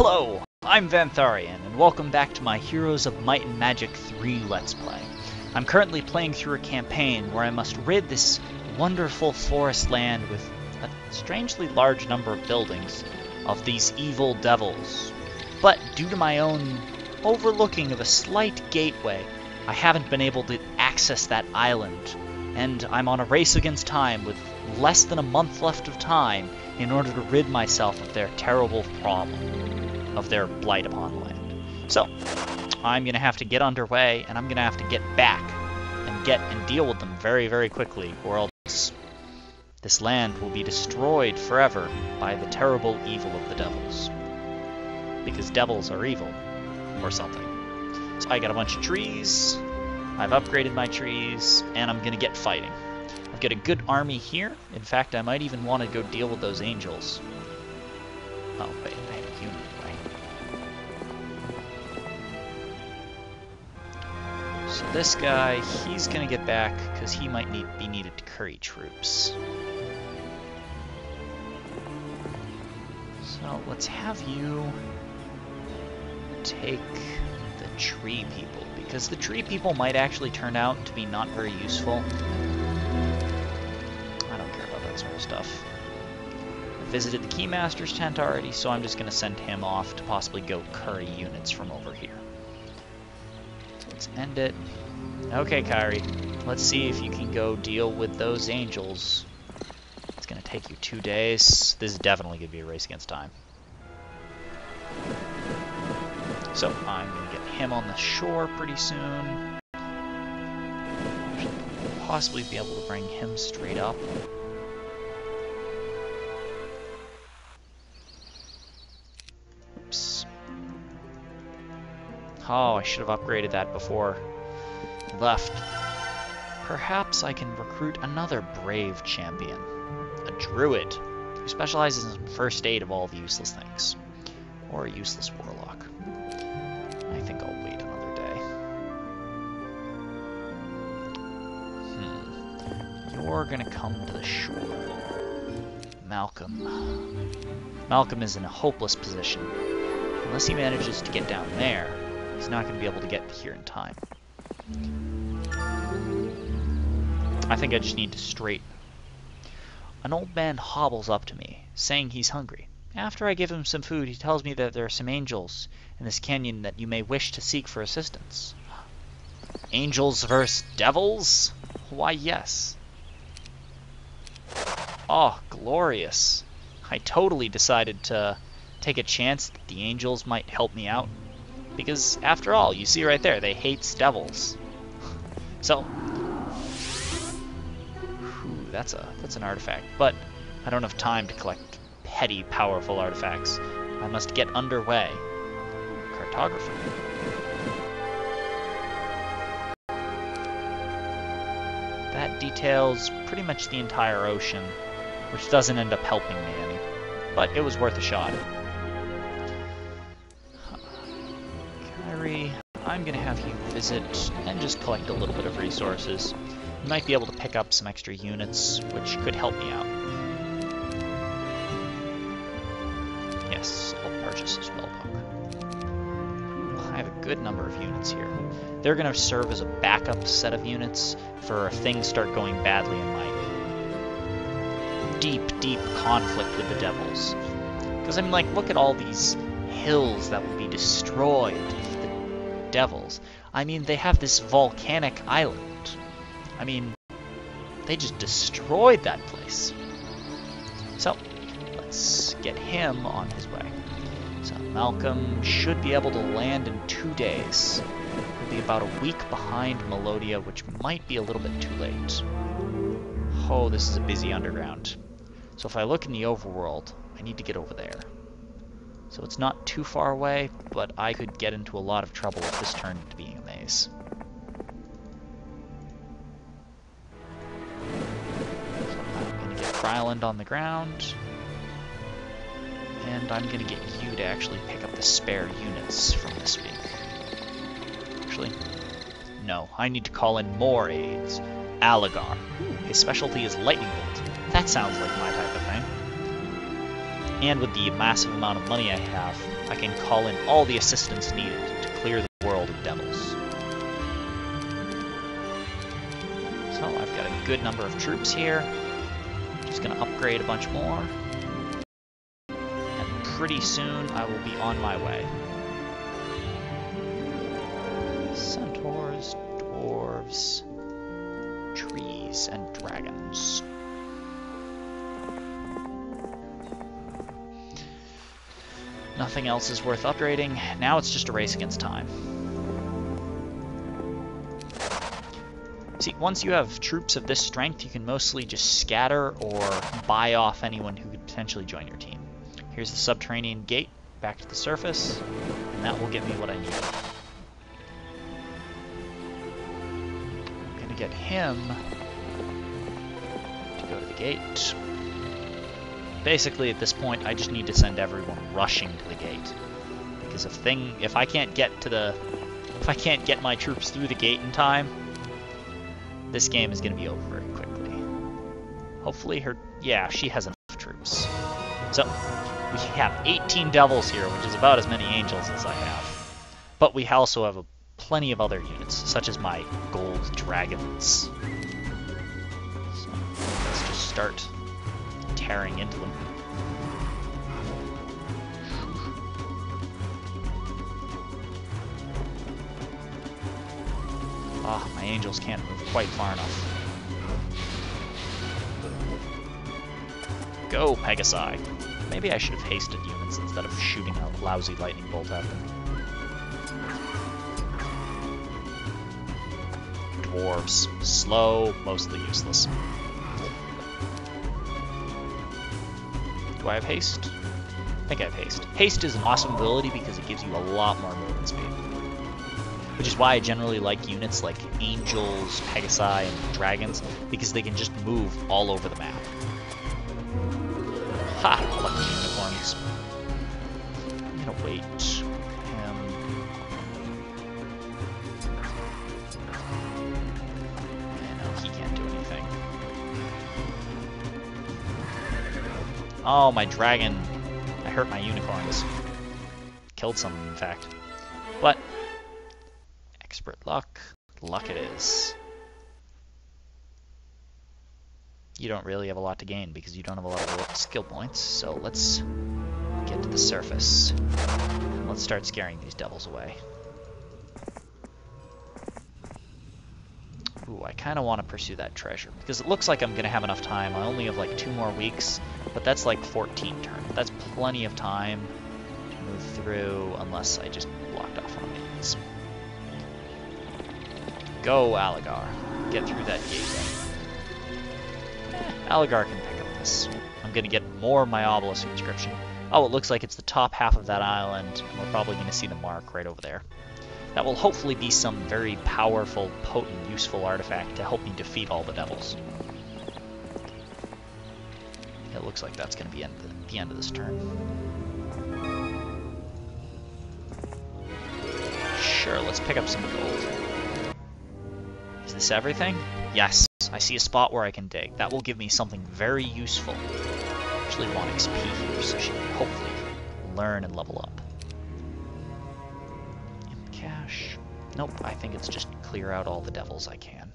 Hello, I'm Vantharian, and welcome back to my Heroes of Might and Magic 3 Let's Play. I'm currently playing through a campaign where I must rid this wonderful forest land with a strangely large number of buildings of these evil devils. But due to my own overlooking of a slight gateway, I haven't been able to access that island, and I'm on a race against time with less than a month left of time in order to rid myself of their terrible problem, of their blight upon land. So, I'm going to have to get underway, and I'm going to have to get back and deal with them very, very quickly, or else this land will be destroyed forever by the terrible evil of the devils. Because devils are evil, or something. So I got a bunch of trees, I've upgraded my trees, and I'm going to get fighting. I've got a good army here. In fact, I might even want to go deal with those angels. Oh, wait, I have a unit away. So this guy, he's going to get back because he might be needed to curry troops. So let's have you take the tree people, because the tree people might actually turn out to be not very useful. I don't care about that sort of stuff. I visited the Keymaster's tent already, so I'm just going to send him off to possibly go curry units from over here. So let's end it. Okay, Kyrie, let's see if you can go deal with those angels. It's going to take you 2 days. This is definitely going to be a race against time. So I'm going to get him on the shore pretty soon. Possibly be able to bring him straight up. Oops. Oh, I should have upgraded that before I left. Perhaps I can recruit another brave champion. A druid who specializes in first aid of all the useless things. Or a useless warlock. I think I'll wait another day. You're gonna come to the shore. Malcolm. Malcolm is in a hopeless position. Unless he manages to get down there, he's not gonna be able to get here in time. I think I just need to straight. An old man hobbles up to me, saying he's hungry. After I give him some food, he tells me that there are some angels in this canyon that you may wish to seek for assistance. Angels versus devils? Why, yes. Oh, glorious. I totally decided to take a chance that the angels might help me out. Because, after all, you see right there, they hate devils. So, that's an artifact, but I don't have time to collect petty, powerful artifacts. I must get underway. Cartographer. That details pretty much the entire ocean, which doesn't end up helping me any, but it was worth a shot. Kyrie, I'm gonna have you visit and just collect a little bit of resources. You might be able to pick up some extra units, which could help me out. Yes, I'll purchase a spellbook. I have a good number of units here. They're going to serve as a backup set of units for if things start going badly in my deep, deep conflict with the devils. Because, I mean, like, look at all these hills that will be destroyed if the devils. I mean, they have this volcanic island. I mean, they just destroyed that place. So, let's get him on his way. So Malcolm should be able to land in 2 days. He'll be about a week behind Melodia, which might be a little bit too late. Oh, this is a busy underground. So if I look in the overworld, I need to get over there. So it's not too far away, but I could get into a lot of trouble if this turned into being a maze. So I'm going to get Ryland on the ground. And I'm going to get you to actually pick up the spare units from this week. Actually, no. I need to call in more aides. Aligar. His specialty is lightning bolt. That sounds like my type of thing. And with the massive amount of money I have, I can call in all the assistance needed to clear the world of devils. So I've got a good number of troops here. Just going to upgrade a bunch more. And pretty soon I will be on my way. Centaurs, dwarves, trees, and dragons. Nothing else is worth upgrading. Now it's just a race against time. See, once you have troops of this strength, you can mostly just scatter or buy off anyone who could potentially join your team. Here's the subterranean gate back to the surface, and that will get me what I need. I'm gonna get him to go to the gate. Basically, at this point, I just need to send everyone rushing to the gate, because if I can't get my troops through the gate in time, this game is going to be over very quickly. Hopefully she has enough troops. So, we have 18 devils here, which is about as many angels as I have. But we also have plenty of other units, such as my gold dragons. So, let's just start tearing into them. Ah, my angels can't move quite far enough. Go, Pegasi! Maybe I should have hasted units instead of shooting a lousy lightning bolt at them. Dwarves. Slow, mostly useless. Do I have haste? I think I have haste. Haste is an awesome ability because it gives you a lot more movement speed. Which is why I generally like units like angels, Pegasi, and dragons, because they can just move all over the map. Ha! Lucky unicorns. I'm gonna wait. No, he can't do anything. Oh, my dragon. I hurt my unicorns. Killed some, in fact. But expert luck. Luck it is. You don't really have a lot to gain because you don't have a lot of skill points, so let's get to the surface. Let's start scaring these devils away. Ooh, I kind of want to pursue that treasure because it looks like I'm going to have enough time. I only have like 2 more weeks, but that's like 14 turns. That's plenty of time to move through unless I just blocked off one of these. Go, Aligar. Get through that gate. Aligar can pick up this. I'm going to get more of my obelisk inscription. Oh, it looks like it's the top half of that island. We're probably going to see the mark right over there. That will hopefully be some very powerful, potent, useful artifact to help me defeat all the devils. It looks like that's going to be the end of this turn. Sure, let's pick up some gold. Is this everything? Yes. I see a spot where I can dig. That will give me something very useful. I actually want XP here, so she can hopefully learn and level up. Imp cache. Nope, I think it's just clear out all the devils I can.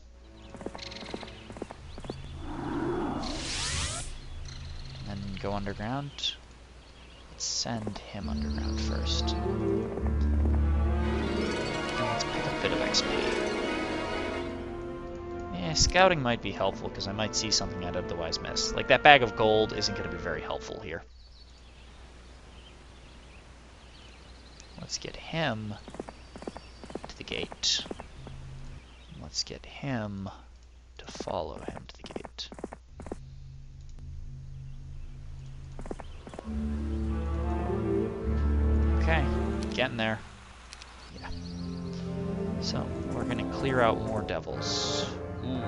And then go underground. Let's send him underground first. And let's pick a bit of XP. Scouting might be helpful because I might see something I'd otherwise miss. Like that bag of gold isn't going to be very helpful here. Let's get him to the gate. Let's get him to follow him to the gate. Okay, getting there. Yeah. So, we're going to clear out more devils. Ooh.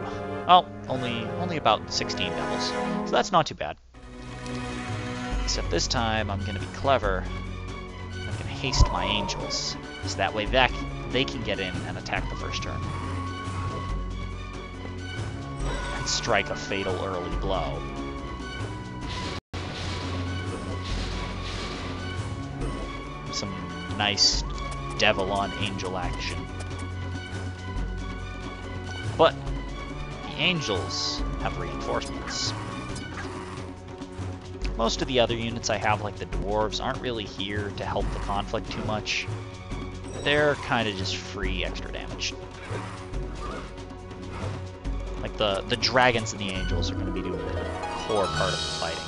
Oh, only about 16 devils. So that's not too bad. Except this time I'm going to be clever. I'm going to haste my angels. So that way they can get in and attack the first turn. And strike a fatal early blow. some nice devil on angel action. But the angels have reinforcements. Most of the other units I have, like the dwarves, aren't really here to help the conflict too much. They're kind of just free extra damage. Like the dragons and the angels are going to be doing the core part of the fighting.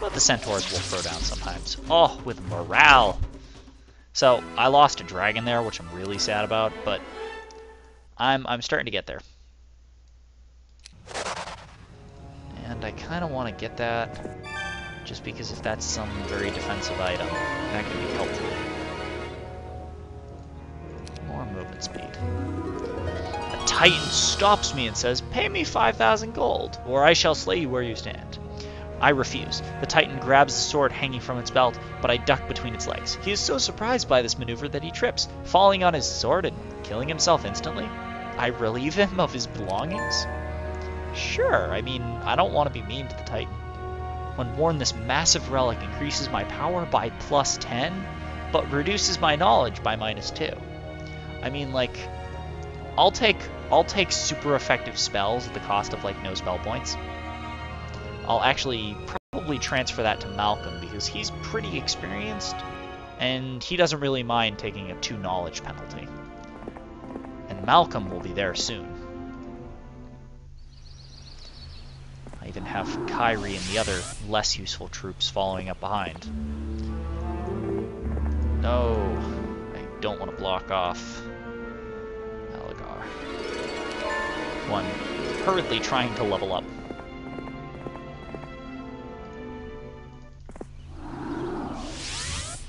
But the centaurs will throw down sometimes. Oh, with morale! So, I lost a dragon there, which I'm really sad about, but I'm starting to get there. And I kind of want to get that, just because if that's some very defensive item, that could be helpful. More movement speed. A titan stops me and says, "Pay me 5,000 gold, or I shall slay you where you stand." I refuse. The titan grabs the sword hanging from its belt, but I duck between its legs. He is so surprised by this maneuver that he trips, falling on his sword and killing himself instantly. I relieve him of his belongings? Sure, I mean, I don't want to be mean to the titan. When worn, this massive relic increases my power by +10, but reduces my knowledge by -2. I mean, like, I'll take super effective spells at the cost of, like, no spell points. I'll actually probably transfer that to Malcolm, because he's pretty experienced, and he doesn't really mind taking a 2 knowledge penalty. And Malcolm will be there soon. I even have Kyrie and the other less useful troops following up behind. No, I don't want to block off Aligar. One hurriedly trying to level up.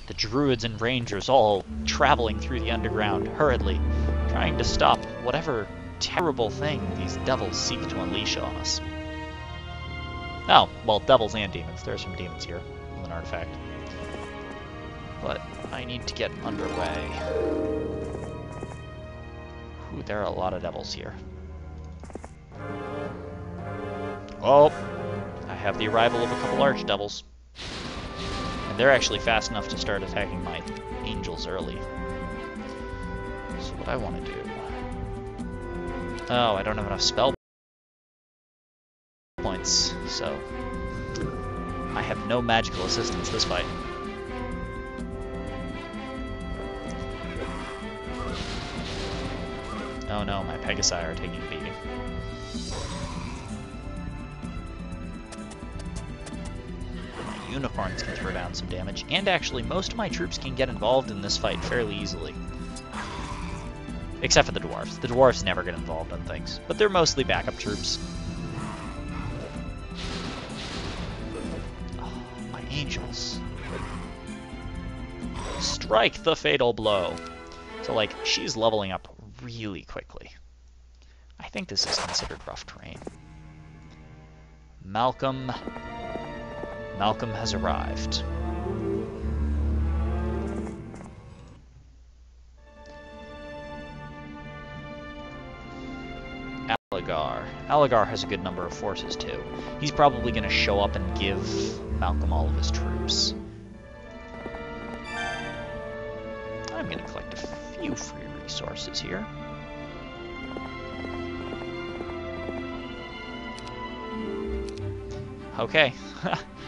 The druids and rangers all traveling through the underground hurriedly, trying to stop whatever terrible thing these devils seek to unleash on us. Oh, well, devils and demons. There are some demons here with an artifact. But I need to get underway. Ooh, there are a lot of devils here. Oh, I have the arrival of a couple archdevils. And they're actually fast enough to start attacking my angels early. So what I want to do... Oh, I don't have enough spell points, so I have no magical assistance this fight. Oh no, my Pegasi are taking a beating. My unicorns can throw down some damage, and actually most of my troops can get involved in this fight fairly easily. Except for the dwarves. The dwarves never get involved in things, but they're mostly backup troops. Angels. Strike the fatal blow. So, like, she's leveling up really quickly. I think this is considered rough terrain. Malcolm has arrived. Aligar has a good number of forces, too. He's probably going to show up and give Malcolm all of his troops. I'm going to collect a few free resources here. Okay,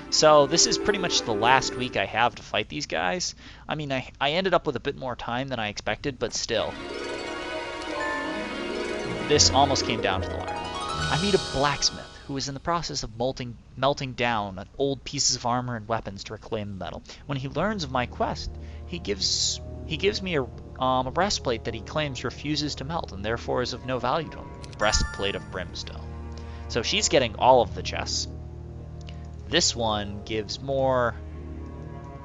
so this is pretty much the last week I have to fight these guys. I mean, I ended up with a bit more time than I expected, but still. This almost came down to the wire. I meet a blacksmith who is in the process of melting down old pieces of armor and weapons to reclaim the metal. When he learns of my quest, he gives me a breastplate that he claims refuses to melt and therefore is of no value to him. Breastplate of brimstone. So she's getting all of the chests. This one gives more,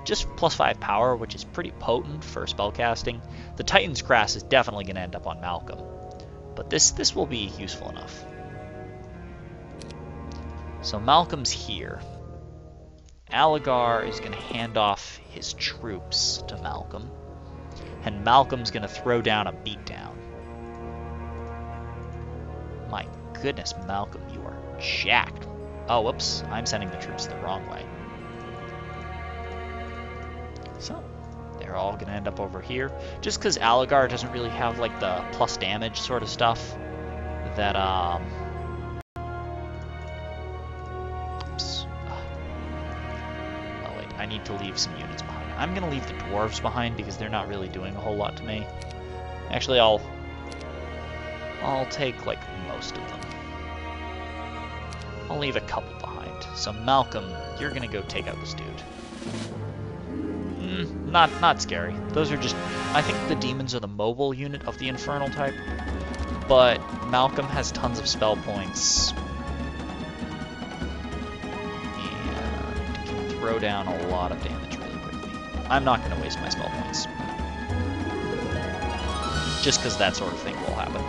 just +5 power, which is pretty potent for spellcasting. The Titan's Grasp is definitely going to end up on Malcolm, but this will be useful enough. So Malcolm's here. Aligar is going to hand off his troops to Malcolm, and Malcolm's going to throw down a beatdown. My goodness, Malcolm, you are jacked. Oh, whoops, I'm sending the troops the wrong way. So, they're all going to end up over here. Just because Aligar doesn't really have, like, the plus damage sort of stuff that, oops. Oh, wait, I need to leave some units behind. I'm going to leave the dwarves behind because they're not really doing a whole lot to me. Actually, I'll take, like, most of them. I'll leave a couple behind. So Malcolm, you're going to go take out this dude. Not scary. Those are just... I think the demons are the mobile unit of the infernal type. But Malcolm has tons of spell points. And can throw down a lot of damage really quickly. I'm not going to waste my spell points. Just because that sort of thing will happen.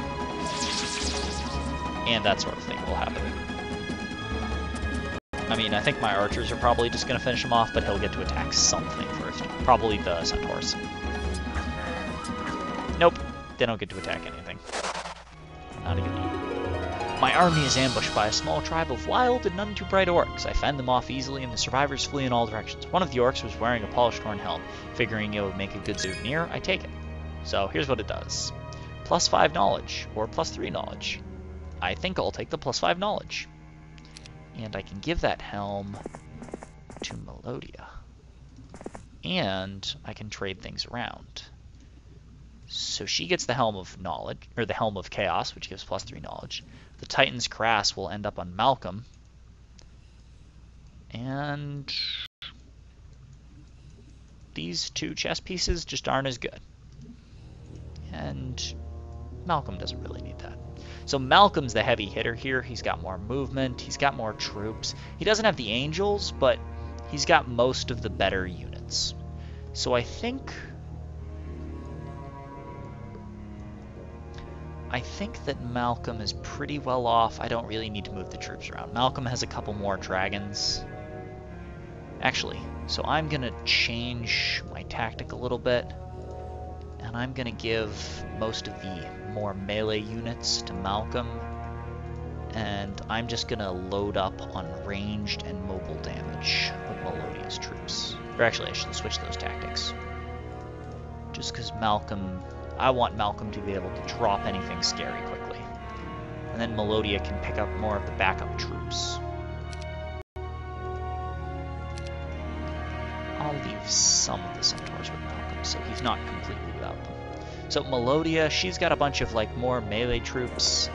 And that sort of thing will happen. I mean, I think my archers are probably just going to finish him off, but he'll get to attack something first. Probably the centaurs. Nope, they don't get to attack anything. Not a good deal. My army is ambushed by a small tribe of wild and none too bright orcs. I fend them off easily, and the survivors flee in all directions. One of the orcs was wearing a polished horn helm. Figuring it would make a good souvenir, I take it. So here's what it does. +5 knowledge, or +3 knowledge. I think I'll take the +5 knowledge. And I can give that helm to Melodia. And I can trade things around. So she gets the Helm of Knowledge, or the Helm of Chaos, which gives +3 knowledge. The Titan's Crass will end up on Malcolm. And these 2 chess pieces just aren't as good. And Malcolm doesn't really need that. So Malcolm's the heavy hitter here. He's got more movement. He's got more troops. He doesn't have the angels, but he's got most of the better units. So I think that Malcolm is pretty well off. I don't really need to move the troops around. Malcolm has a couple more dragons. Actually, so I'm going to change my tactic a little bit. And I'm going to give most of the more melee units to Malcolm. And I'm just going to load up on ranged and mobile damage with Melodia's troops. Or actually, I should switch those tactics. Just because Malcolm... I want Malcolm to be able to drop anything scary quickly. And then Melodia can pick up more of the backup troops. I'll leave some of the centaurs with Malcolm, so he's not completely without them. So Melodia, she's got a bunch of like more melee troops.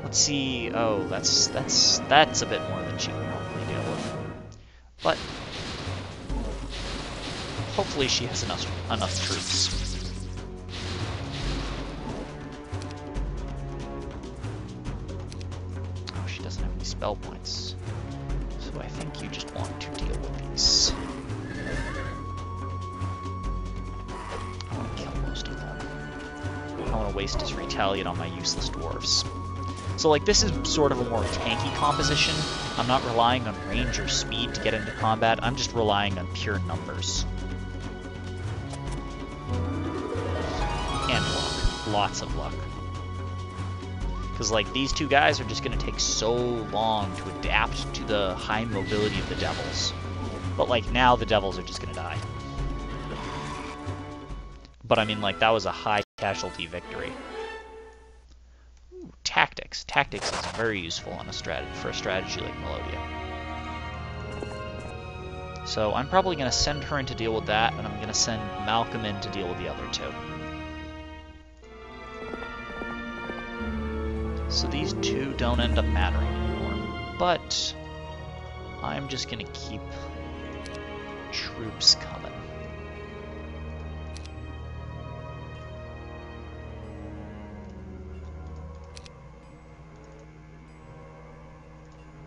Let's see. Oh, that's a bit more than she would normally deal with. But hopefully she has enough troops. Oh, she doesn't have any spell points. So I think you just want to deal with these. I want to kill most of them. I don't want to waste his retaliate on my useless dwarves. So like this is sort of a more tanky composition. I'm not relying on range or speed to get into combat. I'm just relying on pure numbers. And luck. Lots of luck. Because like these 2 guys are just going to take so long to adapt to the high mobility of the devils. But like now the devils are just going to die. But I mean like that was a high casualty victory. Ooh, tactics. Tactics is very useful on for a strategy like Melodia. So I'm probably going to send her in to deal with that, and I'm going to send Malcolm in to deal with the other 2. So these 2 don't end up mattering anymore. But I'm just going to keep troops coming.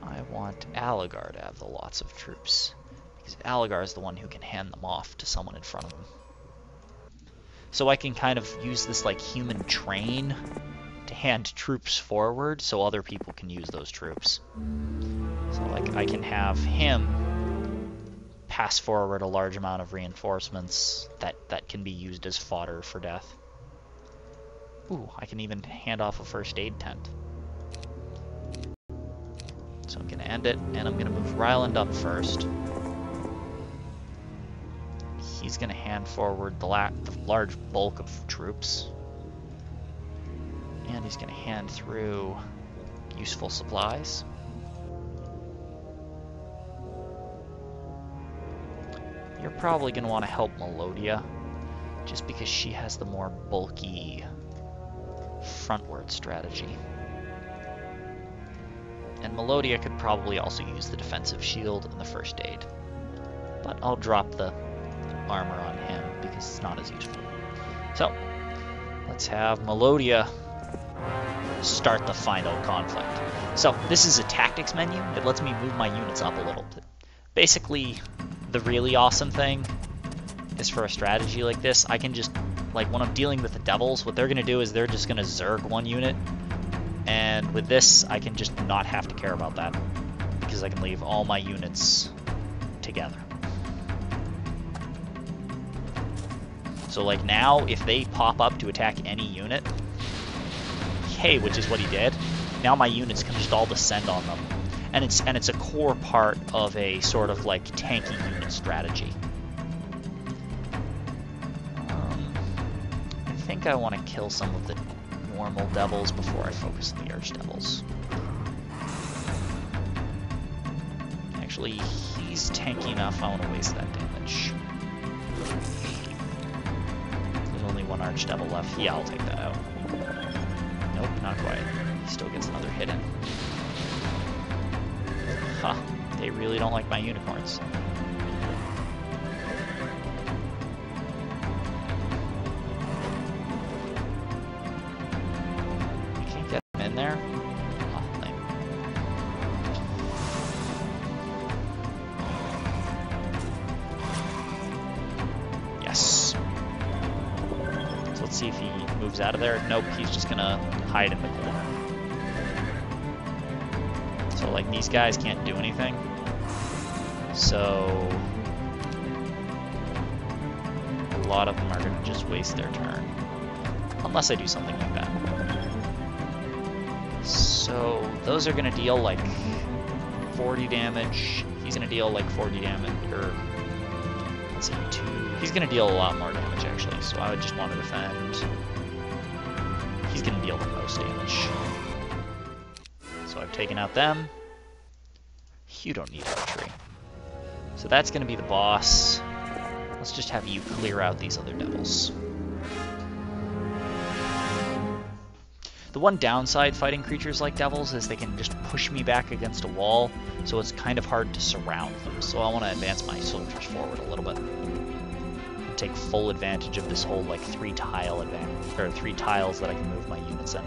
I want Aligar to have the lots of troops. Because Aligar is the one who can hand them off to someone in front of him. So I can kind of use this like human train to hand troops forward so other people can use those troops. So like I can have him pass forward a large amount of reinforcements that can be used as fodder for death. Ooh, I can even hand off a first aid tent. So I'm going to end it, and I'm going to move Ryland up first. he's going to hand forward the large bulk of troops. And he's going to hand through useful supplies. You're probably going to want to help Melodia, just because she has the more bulky frontward strategy. And Melodia could probably also use the defensive shield and the first aid. But I'll drop the armor on him because it's not as useful. So, let's have Melodia start the final conflict. So, this is a tactics menu. It lets me move my units up a little bit. Basically, the really awesome thing is for a strategy like this, I can just, like when I'm dealing with the devils, what they're going to do is they're just going to zerg one unit. And with this, I can just not have to care about that because I can leave all my units together. So like now, if they pop up to attack any unit, hey, which is what he did, now my units can just all descend on them. And it's a core part of a sort of like tanky unit strategy. I think I want to kill some of the normal devils before I focus on the archdevils. Actually, he's tanky enough, I want to waste that damage. There's only one archdevil left. Yeah, I'll take that out. Nope, not quite. He still gets another hit in. Huh, they really don't like my unicorns. There. Oh, lame. Yes. So let's see if he moves out of there. Nope, he's just gonna hide in the corner. So like these guys can't do anything. So a lot of them are gonna just waste their turn. Unless I do something like that. So those are going to deal like 40 damage. He's going to deal like 40 damage, or let's see, 2. He's going to deal a lot more damage actually, so I would just want to defend. He's going to deal the most damage. So I've taken out them. You don't need archery. So that's going to be the boss. Let's just have you clear out these other devils. The one downside fighting creatures like devils is they can just push me back against a wall, so it's kind of hard to surround them. So I want to advance my soldiers forward a little bit. Take full advantage of this whole like 3 tile advantage, or 3 tiles that I can move my units in.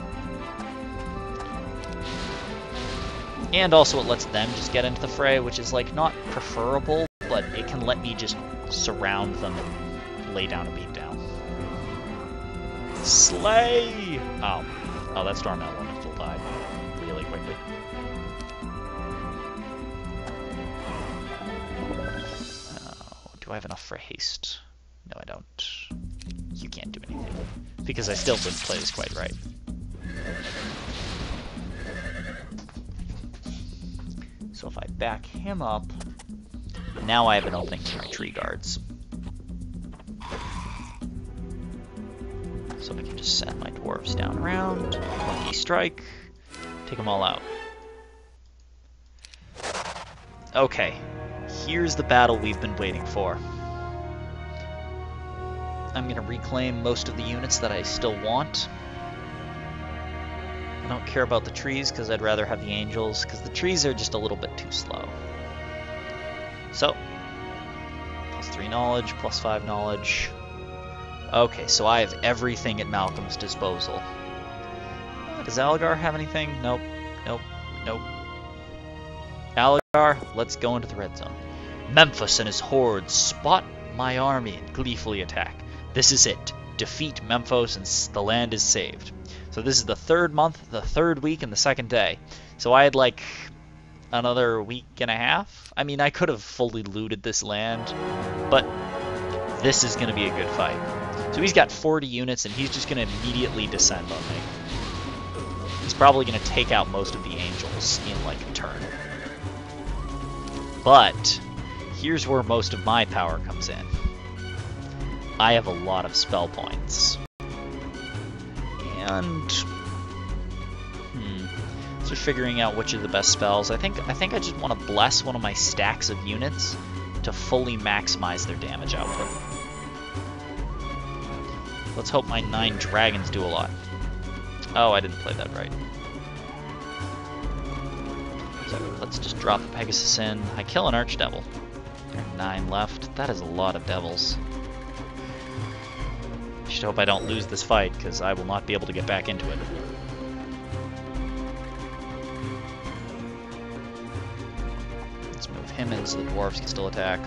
And also it lets them just get into the fray, which is like not preferable, but it can let me just surround them and lay down a beatdown. Slay! Oh. Oh, that Storm Elemental died really quickly. Do I have enough for haste? No, I don't. You can't do anything. Because I still didn't play this quite right. So if I back him up, now I have an opening for my tree guards. So I can just send my dwarves down around, lucky strike, take them all out. Okay, here's the battle we've been waiting for. I'm going to reclaim most of the units that I still want. I don't care about the trees because I'd rather have the angels, because the trees are just a little bit too slow. So, +3 knowledge, +5 knowledge. Okay, so I have everything at Malcolm's disposal. Does Algar have anything? Nope, nope, nope. Algar, let's go into the red zone. Memphis and his hordes spot my army and gleefully attack. This is it. Defeat Memphis and the land is saved. So this is the 3rd month, the 3rd week, and the 2nd day. So I had like another week and a half. I mean, I could have fully looted this land, but this is going to be a good fight. So he's got 40 units, and he's just going to immediately descend on me. He's probably going to take out most of the angels in, like, a turn. But here's where most of my power comes in. I have a lot of spell points. And just figuring out which are the best spells. I think I just want to bless one of my stacks of units to fully maximize their damage output. Let's hope my 9 dragons do a lot. Oh, I didn't play that right. So let's just drop a Pegasus in. I kill an Archdevil. There are 9 left. That is a lot of devils. I should hope I don't lose this fight, because I will not be able to get back into it. Let's move him in so the dwarves can still attack.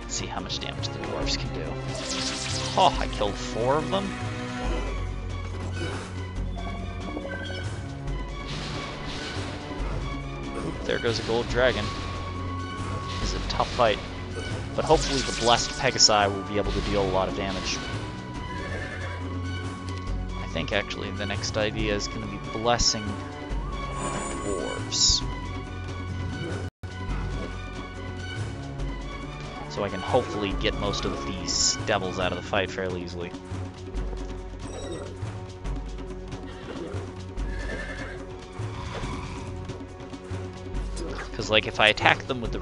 Let's see how much damage the dwarves can do. Oh, I killed 4 of them? Oop, there goes a gold dragon. This is a tough fight. But hopefully the blessed Pegasi will be able to deal a lot of damage. I think actually the next idea is going to be blessing the dwarves. So I can hopefully get most of these devils out of the fight fairly easily. Because like if I attack them with the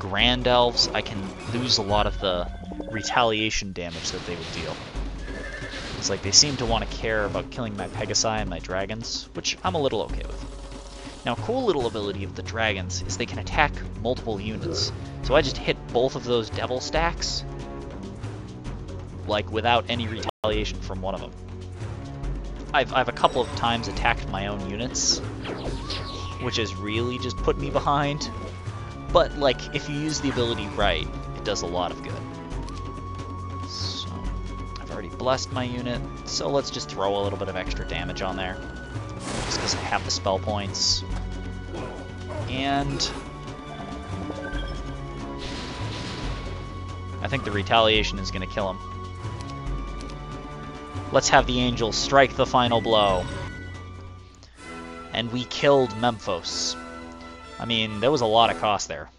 Grand Elves, I can lose a lot of the retaliation damage that they would deal. It's like they seem to want to care about killing my Pegasi and my dragons, which I'm a little okay with. Now, a cool little ability of the dragons is they can attack multiple units. So I just hit both of those devil stacks, like without any retaliation from one of them. I've a couple of times attacked my own units, which has really just put me behind. But, like, if you use the ability right, it does a lot of good. So, I've already blessed my unit, so let's just throw a little bit of extra damage on there. Just because I have the spell points. And I think the retaliation is going to kill him. Let's have the angels strike the final blow. And we killed Memphis. I mean, there was a lot of cost there.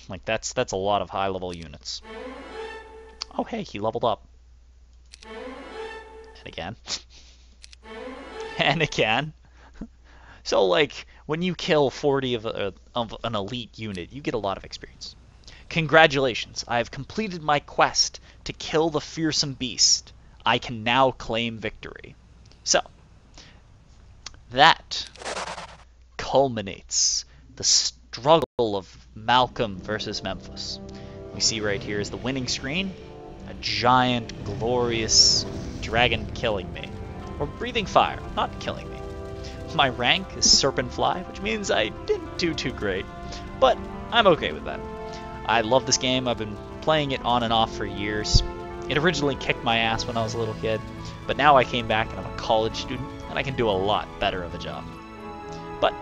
Like, that's a lot of high-level units. Oh, hey, he leveled up. And again. And again. So, like, when you kill 40 of an elite unit, you get a lot of experience. Congratulations, I have completed my quest to kill the fearsome beast. I can now claim victory. So, that culminates the struggle of Malcolm versus Memphis. We see right here is the winning screen, a giant, glorious dragon killing me. Or breathing fire, not killing me. My rank is Serpentfly, which means I didn't do too great, but I'm okay with that. I love this game. I've been playing it on and off for years. It originally kicked my ass when I was a little kid, but now I came back and I'm a college student, and I can do a lot better of a job. But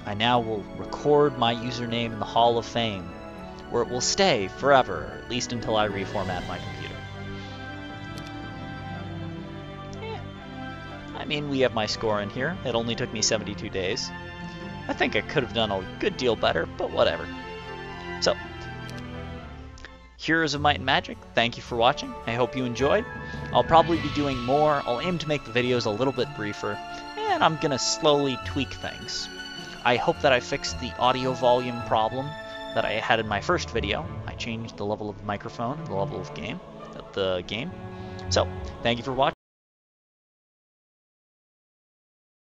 I now will record my username in the Hall of Fame, where it will stay forever, at least until I reformat my computer. Yeah. I mean, we have my score in here. It only took me 72 days. I think I could have done a good deal better, but whatever. So, Heroes of Might and Magic, thank you for watching. I hope you enjoyed. I'll probably be doing more. I'll aim to make the videos a little bit briefer, and I'm going to slowly tweak things. I hope that I fixed the audio volume problem that I had in my first video. I changed the level of microphone, the level of the game. So, thank you for watching.